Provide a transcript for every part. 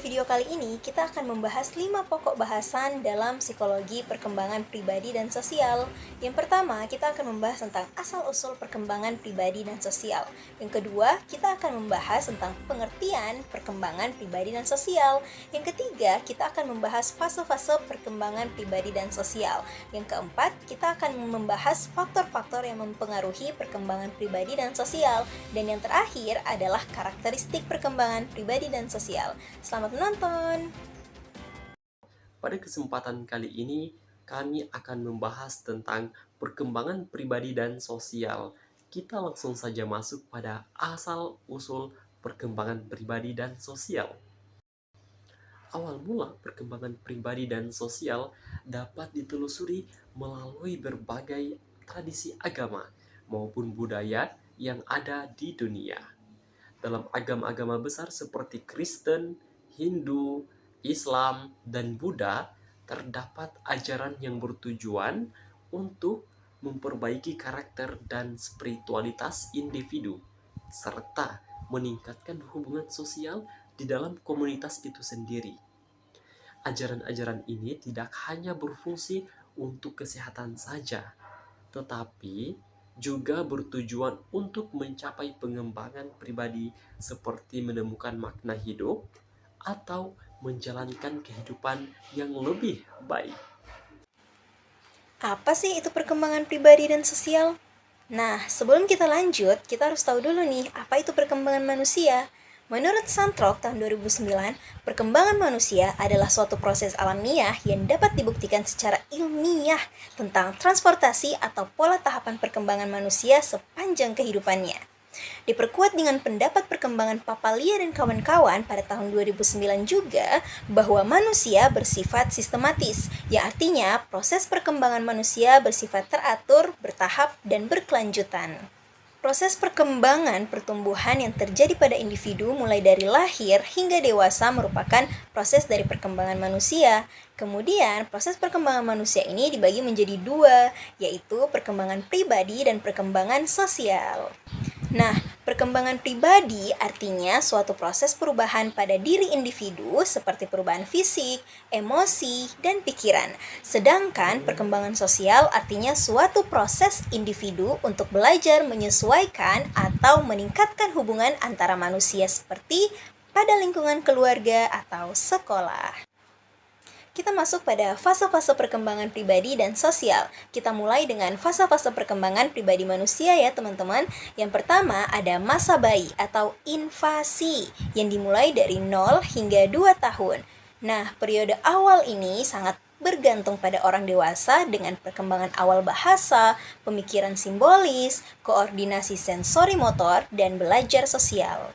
video kali ini, kita akan membahas 5 pokok bahasan dalam psikologi perkembangan pribadi dan sosial. Yang pertama, kita akan membahas tentang asal-usul perkembangan pribadi dan sosial. Yang kedua, kita akan membahas tentang pengertian perkembangan pribadi dan sosial. Yang ketiga, kita akan membahas fase-fase perkembangan pribadi dan sosial. Yang keempat, kita akan membahas faktor-faktor yang mempengaruhi perkembangan pribadi dan sosial. Dan yang terakhir adalah karakteristik perkembangan pribadi dan sosial. Selamat menonton! Pada kesempatan kali ini, kami akan membahas tentang perkembangan pribadi dan sosial. Kita langsung saja masuk pada asal-usul perkembangan pribadi dan sosial. Awal mula perkembangan pribadi dan sosial dapat ditelusuri melalui berbagai tradisi agama maupun budaya yang ada di dunia. Dalam agama-agama besar seperti Kristen, Hindu, Islam, dan Buddha, terdapat ajaran yang bertujuan untuk memperbaiki karakter dan spiritualitas individu, serta meningkatkan hubungan sosial di dalam komunitas itu sendiri. Ajaran-ajaran ini tidak hanya berfungsi untuk kesehatan saja, tetapi juga bertujuan untuk mencapai pengembangan pribadi seperti menemukan makna hidup atau menjalankan kehidupan yang lebih baik. Apa sih itu perkembangan pribadi dan sosial? Nah, sebelum kita lanjut, kita harus tahu dulu nih, apa itu perkembangan manusia? Menurut Santrok tahun 2009, perkembangan manusia adalah suatu proses alamiah yang dapat dibuktikan secara ilmiah tentang transportasi atau pola tahapan perkembangan manusia sepanjang kehidupannya. Diperkuat dengan pendapat perkembangan Papalia dan kawan-kawan pada tahun 2009 juga bahwa manusia bersifat sistematis, yang artinya proses perkembangan manusia bersifat teratur, bertahap, dan berkelanjutan. Proses perkembangan pertumbuhan yang terjadi pada individu mulai dari lahir hingga dewasa merupakan proses dari perkembangan manusia. Kemudian, proses perkembangan manusia ini dibagi menjadi dua, yaitu perkembangan pribadi dan perkembangan sosial. Nah, perkembangan pribadi artinya suatu proses perubahan pada diri individu seperti perubahan fisik, emosi, dan pikiran. Sedangkan perkembangan sosial artinya suatu proses individu untuk belajar menyesuaikan atau meningkatkan hubungan antara manusia seperti pada lingkungan keluarga atau sekolah. Kita masuk pada fase-fase perkembangan pribadi dan sosial. Kita mulai dengan fase-fase perkembangan pribadi manusia ya teman-teman. Yang pertama ada masa bayi atau invasi yang dimulai dari 0 hingga 2 tahun. Nah, periode awal ini sangat bergantung pada orang dewasa dengan perkembangan awal bahasa, pemikiran simbolis, koordinasi sensori motor, dan belajar sosial.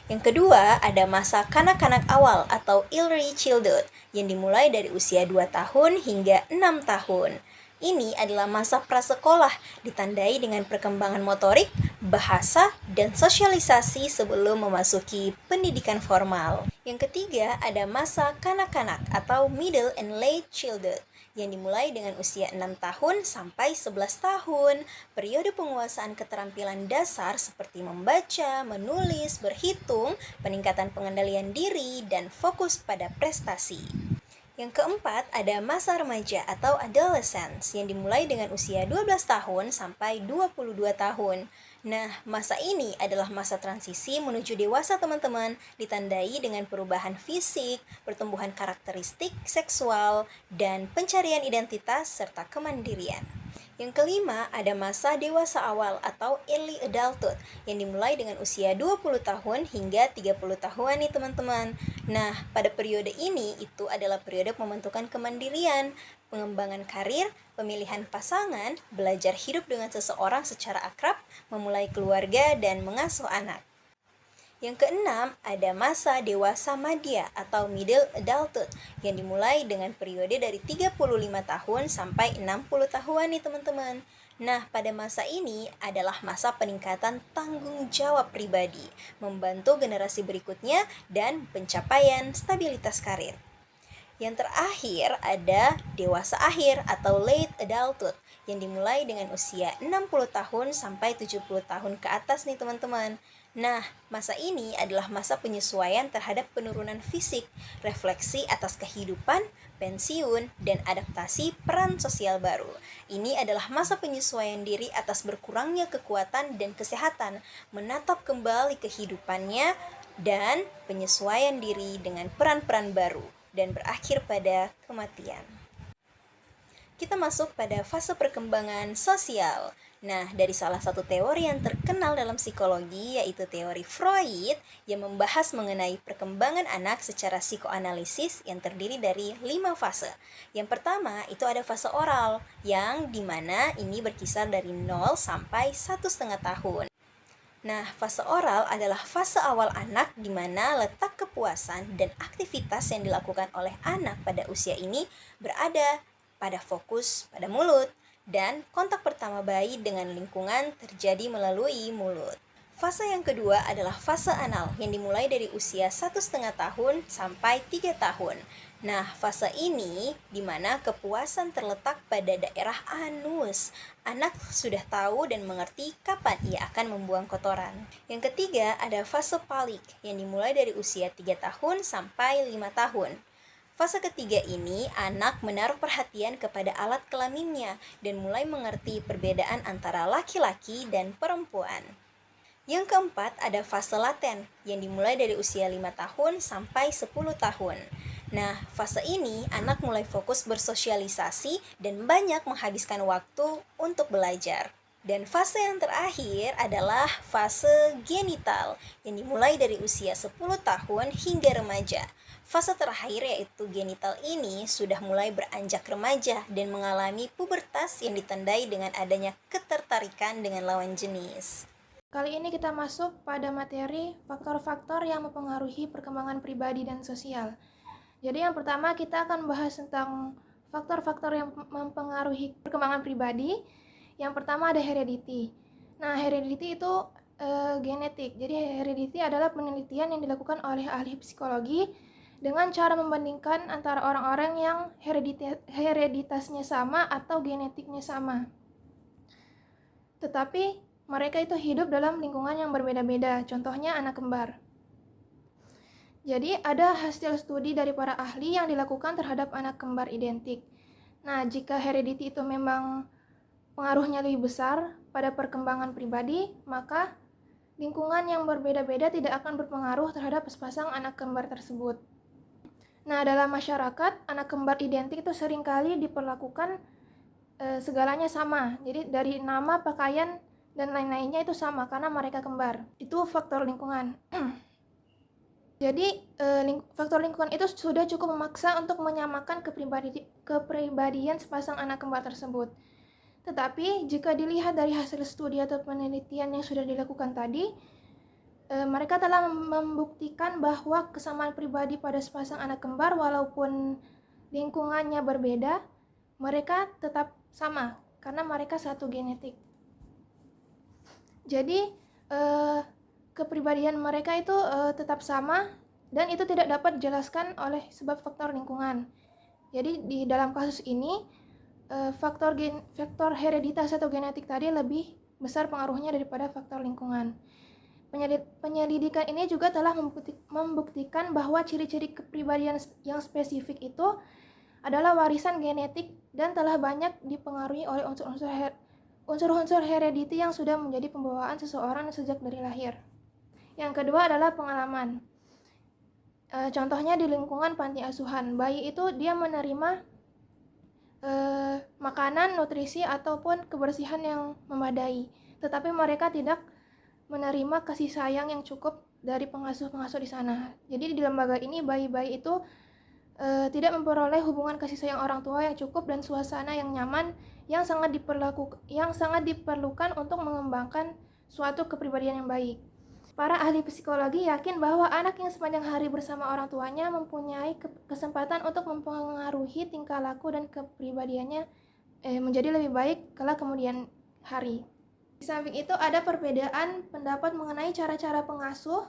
Yang kedua, ada masa kanak-kanak awal atau early childhood yang dimulai dari usia 2 tahun hingga 6 tahun. Ini adalah masa prasekolah, ditandai dengan perkembangan motorik, bahasa, dan sosialisasi sebelum memasuki pendidikan formal. Yang ketiga, ada masa kanak-kanak atau middle and late childhood yang dimulai dengan usia 6 tahun sampai 11 tahun. Periode penguasaan keterampilan dasar seperti membaca, menulis, berhitung, peningkatan pengendalian diri, dan fokus pada prestasi. Yang keempat, ada masa remaja atau adolescence yang dimulai dengan usia 12 tahun sampai 22 tahun. Nah, masa ini adalah masa transisi menuju dewasa teman-teman, ditandai dengan perubahan fisik, pertumbuhan karakteristik seksual, dan pencarian identitas serta kemandirian. Yang kelima, ada masa dewasa awal atau early adulthood yang dimulai dengan usia 20 tahun hingga 30 tahun nih teman-teman. Nah, pada periode ini itu adalah periode pembentukan kemandirian, pengembangan karir, pemilihan pasangan, belajar hidup dengan seseorang secara akrab, memulai keluarga, dan mengasuh anak. Yang keenam, ada masa dewasa madya atau middle adulthood yang dimulai dengan periode dari 35 tahun sampai 60 tahun nih teman-teman. Nah, pada masa ini adalah masa peningkatan tanggung jawab pribadi, membantu generasi berikutnya, dan pencapaian stabilitas karir. Yang terakhir ada dewasa akhir atau late adulthood yang dimulai dengan usia 60 tahun sampai 70 tahun ke atas nih teman-teman. Nah, masa ini adalah masa penyesuaian terhadap penurunan fisik, refleksi atas kehidupan, pensiun, dan adaptasi peran sosial baru. Ini adalah masa penyesuaian diri atas berkurangnya kekuatan dan kesehatan, menatap kembali kehidupannya, dan penyesuaian diri dengan peran-peran baru, dan berakhir pada kematian. Kita masuk pada fase perkembangan sosial. Nah, dari salah satu teori yang terkenal dalam psikologi, yaitu teori Freud, yang membahas mengenai perkembangan anak secara psikoanalisis yang terdiri dari 5 fase. Yang pertama, itu ada fase oral, yang dimana ini berkisar dari 0 sampai 1,5 tahun. Nah, fase oral adalah fase awal anak di mana letak kepuasan dan aktivitas yang dilakukan oleh anak pada usia ini berada pada fokus pada mulut, dan kontak pertama bayi dengan lingkungan terjadi melalui mulut. Fase yang kedua adalah fase anal yang dimulai dari usia 1,5 tahun sampai 3 tahun. Nah, fase ini di mana kepuasan terletak pada daerah anus. Anak sudah tahu dan mengerti kapan ia akan membuang kotoran. Yang ketiga ada fase palik yang dimulai dari usia 3 tahun sampai 5 tahun. Fase ketiga ini, anak menaruh perhatian kepada alat kelaminnya dan mulai mengerti perbedaan antara laki-laki dan perempuan. Yang keempat, ada fase laten yang dimulai dari usia 5 tahun sampai 10 tahun. Nah, fase ini anak mulai fokus bersosialisasi dan banyak menghabiskan waktu untuk belajar. Dan fase yang terakhir adalah fase genital yang dimulai dari usia 10 tahun hingga remaja. Fase terakhir yaitu genital ini sudah mulai beranjak remaja dan mengalami pubertas yang ditandai dengan adanya ketertarikan dengan lawan jenis. Kali ini kita masuk pada materi faktor-faktor yang mempengaruhi perkembangan pribadi dan sosial. Jadi yang pertama kita akan bahas tentang faktor-faktor yang mempengaruhi perkembangan pribadi. Yang pertama ada heredity. Nah, heredity itu genetik. Jadi heredity adalah penelitian yang dilakukan oleh ahli psikologi dengan cara membandingkan antara orang-orang yang hereditasnya sama atau genetiknya sama. Tetapi mereka itu hidup dalam lingkungan yang berbeda-beda, contohnya anak kembar. Jadi ada hasil studi dari para ahli yang dilakukan terhadap anak kembar identik. Nah, jika heredity itu memang pengaruhnya lebih besar pada perkembangan pribadi, maka lingkungan yang berbeda-beda tidak akan berpengaruh terhadap sepasang anak kembar tersebut. Nah, dalam masyarakat, anak kembar identik itu seringkali diperlakukan segalanya sama. Jadi dari nama, pakaian, dan lain-lainnya itu sama karena mereka kembar. Itu faktor lingkungan. Jadi faktor lingkungan itu sudah cukup memaksa untuk menyamakan kepribadian sepasang anak kembar tersebut. Tetapi jika dilihat dari hasil studi atau penelitian yang sudah dilakukan tadi, mereka telah membuktikan bahwa kesamaan pribadi pada sepasang anak kembar walaupun lingkungannya berbeda, mereka tetap sama karena mereka satu genetik. Jadi kepribadian mereka itu tetap sama dan itu tidak dapat dijelaskan oleh sebab faktor lingkungan. Jadi di dalam kasus ini faktor hereditas atau genetik tadi lebih besar pengaruhnya daripada faktor lingkungan. Penyelidikan ini juga telah membuktikan bahwa ciri-ciri kepribadian yang spesifik itu adalah warisan genetik dan telah banyak dipengaruhi oleh unsur-unsur heredity yang sudah menjadi pembawaan seseorang sejak dari lahir. Yang kedua adalah pengalaman. Contohnya di lingkungan panti asuhan, bayi itu dia menerima makanan, nutrisi, ataupun kebersihan yang memadai. Tetapi mereka tidak menerima kasih sayang yang cukup dari pengasuh-pengasuh di sana. Jadi di lembaga ini bayi-bayi itu tidak memperoleh hubungan kasih sayang orang tua yang cukup dan suasana yang nyaman yang sangat diperlukan untuk mengembangkan suatu kepribadian yang baik. Para ahli psikologi yakin bahwa anak yang sepanjang hari bersama orang tuanya mempunyai kesempatan untuk mempengaruhi tingkah laku dan kepribadiannya menjadi lebih baik kala kemudian hari. Di samping itu ada perbedaan pendapat mengenai cara-cara pengasuh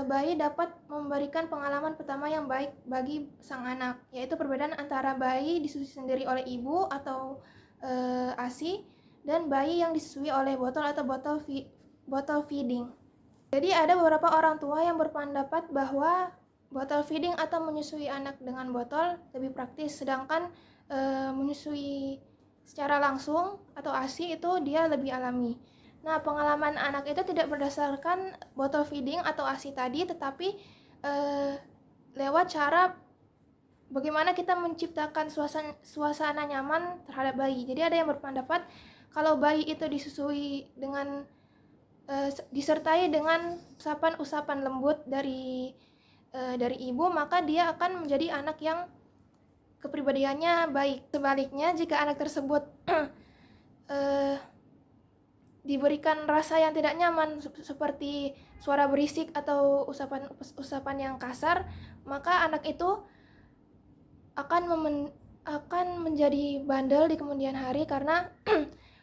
bayi dapat memberikan pengalaman pertama yang baik bagi sang anak, yaitu perbedaan antara bayi disusui sendiri oleh ibu atau ASI dan bayi yang disusui oleh botol atau botol feeding. Jadi ada beberapa orang tua yang berpendapat bahwa bottle feeding atau menyusui anak dengan botol lebih praktis, sedangkan menyusui secara langsung atau ASI itu dia lebih alami. Nah, pengalaman anak itu tidak berdasarkan bottle feeding atau ASI tadi, tetapi lewat cara bagaimana kita menciptakan suasana nyaman terhadap bayi. Jadi ada yang berpendapat kalau bayi itu disusui dengan disertai dengan usapan-usapan lembut dari ibu, maka dia akan menjadi anak yang kepribadiannya baik. Sebaliknya, jika anak tersebut diberikan rasa yang tidak nyaman seperti suara berisik atau usapan yang kasar, maka anak itu akan menjadi bandel di kemudian hari karena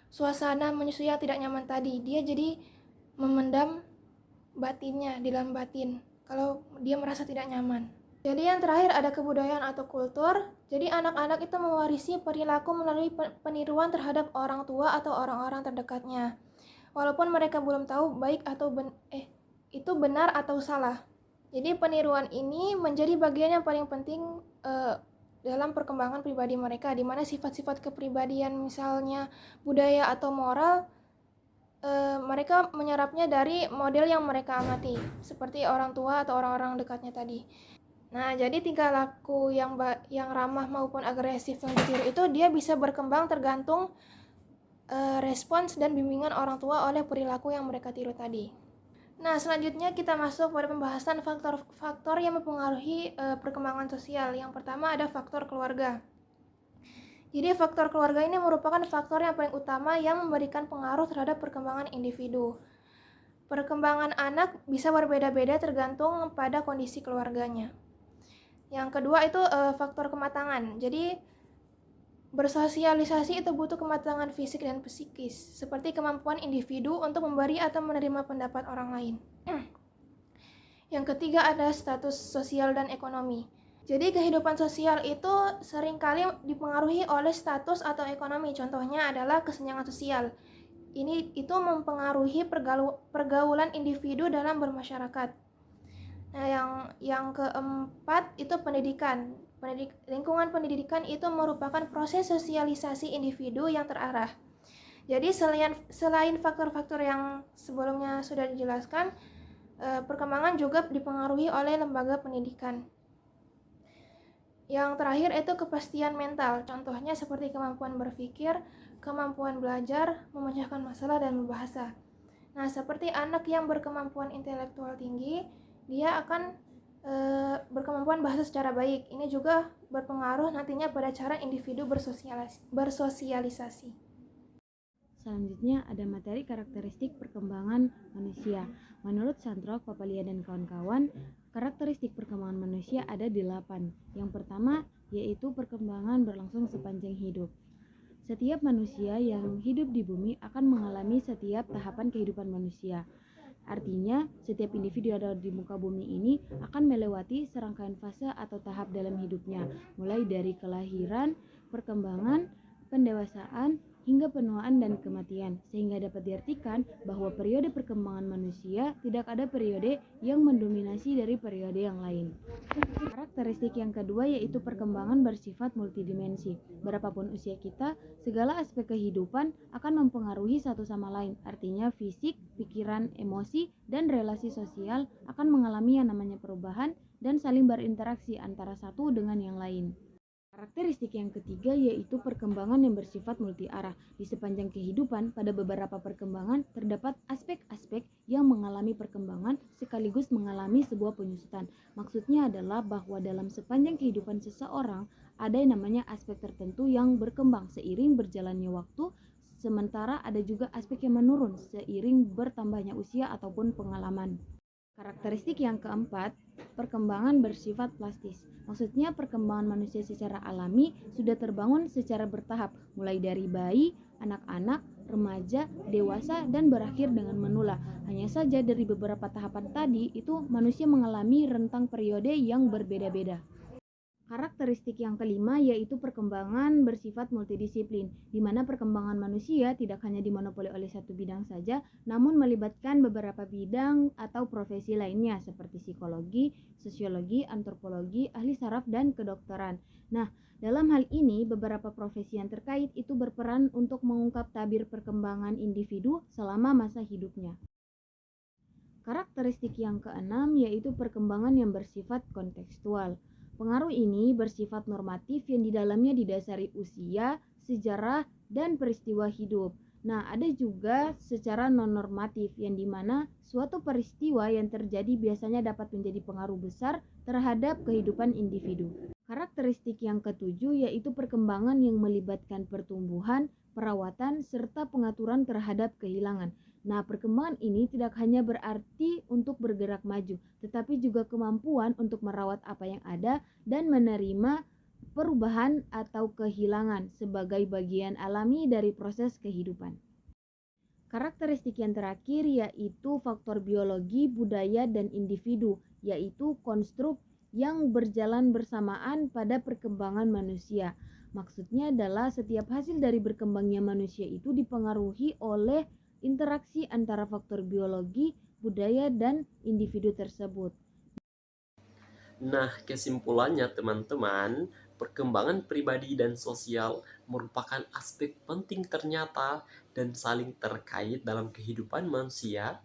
suasana menyusui yang tidak nyaman tadi. Dia jadi memendam batinnya di dalam batin kalau dia merasa tidak nyaman. Jadi yang terakhir ada kebudayaan atau kultur. Jadi anak-anak itu mewarisi perilaku melalui peniruan terhadap orang tua atau orang-orang terdekatnya. Walaupun mereka belum tahu baik atau itu benar atau salah. Jadi peniruan ini menjadi bagian yang paling penting dalam perkembangan pribadi mereka, di mana sifat-sifat kepribadian misalnya budaya atau moral mereka menyerapnya dari model yang mereka amati, seperti orang tua atau orang-orang dekatnya tadi. Nah, jadi tingkah laku yang ramah maupun agresif yang ditiru itu dia bisa berkembang tergantung respons dan bimbingan orang tua oleh perilaku yang mereka tiru tadi. Nah, selanjutnya kita masuk pada pembahasan faktor-faktor yang mempengaruhi perkembangan sosial. Yang pertama ada faktor keluarga. Jadi faktor keluarga ini merupakan faktor yang paling utama yang memberikan pengaruh terhadap perkembangan individu. Perkembangan anak bisa berbeda-beda tergantung pada kondisi keluarganya. Yang kedua itu faktor kematangan. Jadi bersosialisasi itu butuh kematangan fisik dan psikis, seperti kemampuan individu untuk memberi atau menerima pendapat orang lain. Yang ketiga ada status sosial dan ekonomi. Jadi kehidupan sosial itu seringkali dipengaruhi oleh status atau ekonomi. Contohnya adalah kesenjangan sosial. Itu mempengaruhi pergaulan individu dalam bermasyarakat. Nah, yang keempat itu pendidikan. Lingkungan pendidikan itu merupakan proses sosialisasi individu yang terarah. Jadi selain faktor-faktor yang sebelumnya sudah dijelaskan, perkembangan juga dipengaruhi oleh lembaga pendidikan. Yang terakhir itu kepastian mental, contohnya seperti kemampuan berpikir, kemampuan belajar, memecahkan masalah, dan berbahasa. Nah, seperti anak yang berkemampuan intelektual tinggi, dia akan berkemampuan bahasa secara baik. Ini juga berpengaruh nantinya pada cara individu bersosialisasi. Selanjutnya ada materi karakteristik perkembangan manusia. Menurut Santrok, Papalia, dan kawan-kawan, karakteristik perkembangan manusia ada 8. Yang pertama yaitu perkembangan berlangsung sepanjang hidup. Setiap manusia yang hidup di bumi akan mengalami setiap tahapan kehidupan manusia. Artinya, setiap individu yang ada di muka bumi ini akan melewati serangkaian fase atau tahap dalam hidupnya, mulai dari kelahiran, perkembangan, pendewasaan, hingga penuaan dan kematian, sehingga dapat diartikan bahwa periode perkembangan manusia tidak ada periode yang mendominasi dari periode yang lain. Karakteristik yang kedua yaitu perkembangan bersifat multidimensi. Berapapun usia kita, segala aspek kehidupan akan mempengaruhi satu sama lain. Artinya fisik, pikiran, emosi, dan relasi sosial akan mengalami yang namanya perubahan dan saling berinteraksi antara satu dengan yang lain. Karakteristik yang ketiga yaitu perkembangan yang bersifat multiarah. Di sepanjang kehidupan, pada beberapa perkembangan terdapat aspek-aspek yang mengalami perkembangan sekaligus mengalami sebuah penyusutan. Maksudnya adalah bahwa dalam sepanjang kehidupan seseorang ada yang namanya aspek tertentu yang berkembang seiring berjalannya waktu, sementara ada juga aspek yang menurun seiring bertambahnya usia ataupun pengalaman. Karakteristik yang keempat, perkembangan bersifat plastis. Maksudnya perkembangan manusia secara alami sudah terbangun secara bertahap, mulai dari bayi, anak-anak, remaja, dewasa, dan berakhir dengan menula. Hanya saja dari beberapa tahapan tadi itu manusia mengalami rentang periode yang berbeda-beda. Karakteristik yang kelima yaitu perkembangan bersifat multidisiplin, di mana perkembangan manusia tidak hanya dimonopoli oleh satu bidang saja, namun melibatkan beberapa bidang atau profesi lainnya seperti psikologi, sosiologi, antropologi, ahli saraf, dan kedokteran. Nah, dalam hal ini beberapa profesi yang terkait itu berperan untuk mengungkap tabir perkembangan individu selama masa hidupnya. Karakteristik yang keenam yaitu perkembangan yang bersifat kontekstual. Pengaruh ini bersifat normatif yang di dalamnya didasari usia, sejarah, dan peristiwa hidup. Nah, ada juga secara non-normatif yang dimana suatu peristiwa yang terjadi biasanya dapat menjadi pengaruh besar terhadap kehidupan individu. Karakteristik yang ketujuh yaitu perkembangan yang melibatkan pertumbuhan, perawatan, serta pengaturan terhadap kehilangan. Nah, perkembangan ini tidak hanya berarti untuk bergerak maju, tetapi juga kemampuan untuk merawat apa yang ada dan menerima perubahan atau kehilangan sebagai bagian alami dari proses kehidupan. Karakteristik yang terakhir yaitu faktor biologi, budaya, dan individu, yaitu konstruk yang berjalan bersamaan pada perkembangan manusia. Maksudnya adalah setiap hasil dari berkembangnya manusia itu dipengaruhi oleh interaksi antara faktor biologi, budaya, dan individu tersebut. Nah, kesimpulannya teman-teman, perkembangan pribadi dan sosial merupakan aspek penting ternyata dan saling terkait dalam kehidupan manusia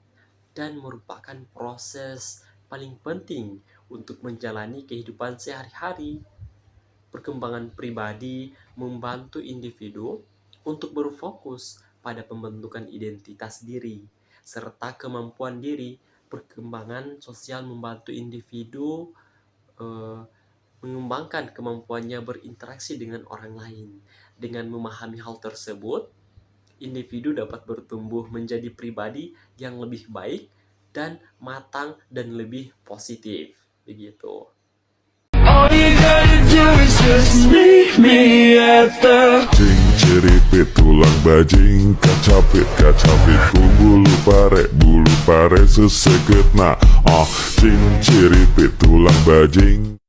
dan merupakan proses paling penting untuk menjalani kehidupan sehari-hari. Perkembangan pribadi membantu individu untuk berfokus pada pembentukan identitas diri serta kemampuan diri. Perkembangan sosial membantu individu mengembangkan kemampuannya berinteraksi dengan orang lain. Dengan memahami hal tersebut, individu dapat bertumbuh menjadi pribadi yang lebih baik dan matang dan lebih positif. Begitu. All you gotta do is just meet me at the Ceripit tulang bajing, kacapit ku bulu pare seseget na ceripit tulang bajing.